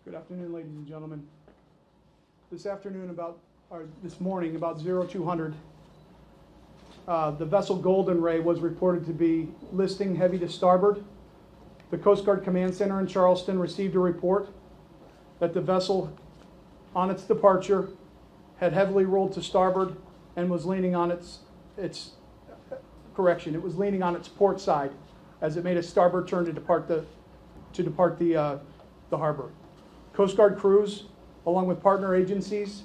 Good afternoon, ladies and gentlemen. This morning, about 0200, the vessel Golden Ray was reported to be listing heavy to starboard. The Coast Guard Command Center in Charleston received a report that the vessel, on its departure, had heavily rolled to starboard and was leaning on it was leaning on its port side as it made a starboard turn to depart the harbor. Coast Guard crews, along with partner agencies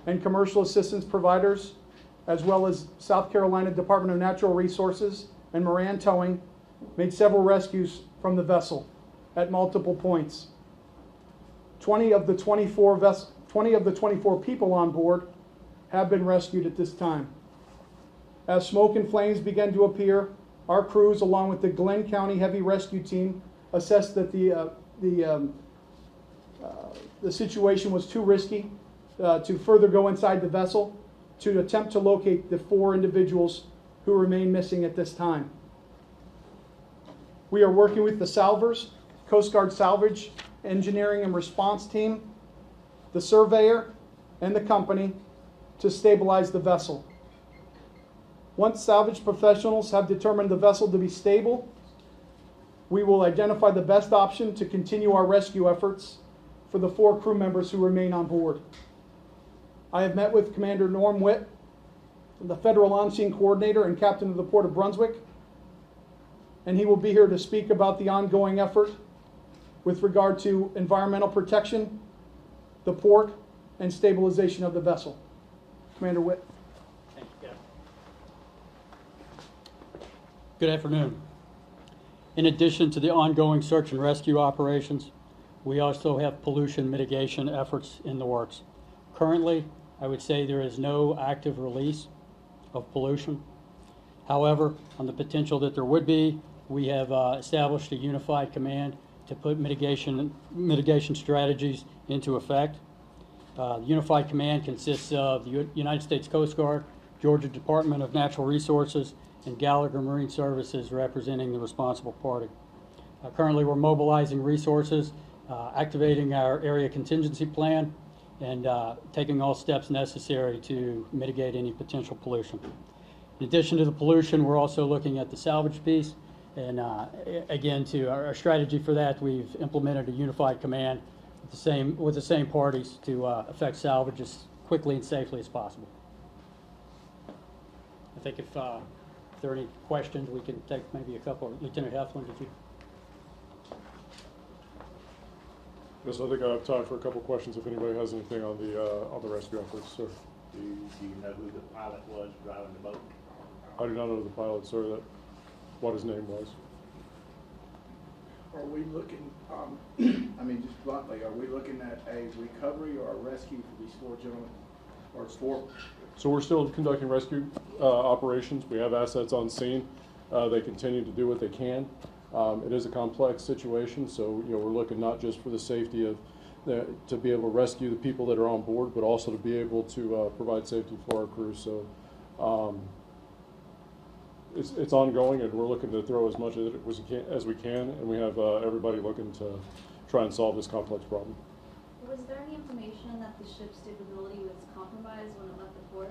and commercial assistance providers, as well as South Carolina Department of Natural Resources and Moran Towing, made several rescues from the vessel at multiple points. 20 of the 24 people on board have been rescued at this time. As smoke and flames began to appear, our crews, along with the Glenn County Heavy Rescue Team, assessed that the situation was too risky to further go inside the vessel to attempt to locate the 4 individuals who remain missing at this time. We are working with the salvers, Coast Guard Salvage, Engineering and Response Team, the surveyor, and the company to stabilize the vessel. Once salvage professionals have determined the vessel to be stable, we will identify the best option to continue our rescue efforts for the 4 crew members who remain on board. I have met with Commander Norm Witt, the Federal On-Scene Coordinator and Captain of the Port of Brunswick, and he will be here to speak about the ongoing effort with regard to environmental protection, the port, and stabilization of the vessel. Commander Witt. Thank you, Captain. Good afternoon. In addition to the ongoing search and rescue operations, we also have pollution mitigation efforts in the works. Currently, I would say there is no active release of pollution. However, on the potential that there would be, we have established a unified command to put mitigation strategies into effect. The unified command consists of the United States Coast Guard, Georgia Department of Natural Resources, and Gallagher Marine Services representing the responsible party. Currently, we're mobilizing resources, activating our area contingency plan, and taking all steps necessary to mitigate any potential pollution. In addition to the pollution, we're also looking at the salvage piece, and again, to our strategy for that, we've implemented a unified command with the same parties to effect salvage as quickly and safely as possible. I think if there are any questions, we can take maybe a couple. Lieutenant Heflin, did you? Yes, I think I have time for a couple questions if anybody has anything on the rescue efforts, sir. Do you know who the pilot was driving the boat? I do not know the pilot, sir, what his name was. Are we looking, I mean, just bluntly, are we looking at a recovery or a rescue for these 4 gentlemen? Or 4? So we're still conducting rescue operations. We have assets on scene. They continue to do what they can. It is a complex situation, so we're looking not just for the safety of to be able to rescue the people that are on board, but also to be able to provide safety for our crew. So it's ongoing, and we're looking to throw as much as we can, and we have everybody looking to try and solve this complex problem. Was there any information that the ship's stability was compromised when it left the port?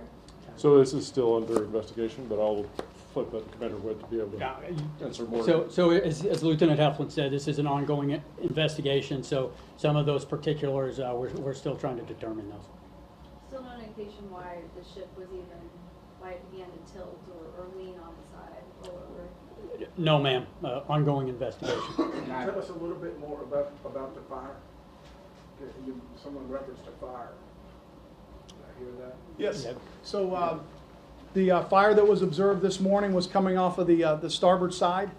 So this is still under investigation, but I'll flip that to Commander Wood to be able to answer more. So as Lieutenant Heflin said, this is an ongoing investigation, so some of those particulars, we're still trying to determine those. Still no indication why the ship was why it began to tilt or lean on the side? Or No, ma'am. Ongoing investigation. Can you tell us a little bit more about the fire? Someone referenced a fire. Did I hear that? Yes. Yeah. So the fire that was observed this morning was coming off of the starboard side.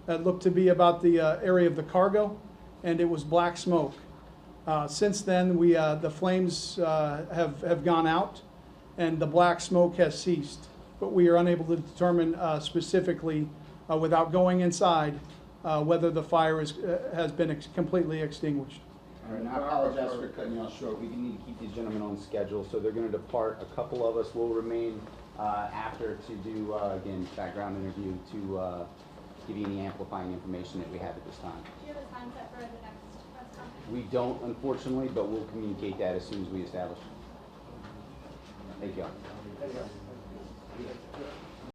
That looked to be about the area of the cargo, and it was black smoke. Since then, the flames have gone out, and the black smoke has ceased. But we are unable to determine specifically, without going inside, whether the fire has been completely extinguished. All right, and I apologize for cutting you off short. We need to keep these gentlemen on schedule, so they're going to depart. A couple of us will remain after to do, again, background interview to give you any amplifying information that we have at this time. do you have a time set for the next press conference? We don't, unfortunately, but we'll communicate that as soon as we establish. Thank you. There you go.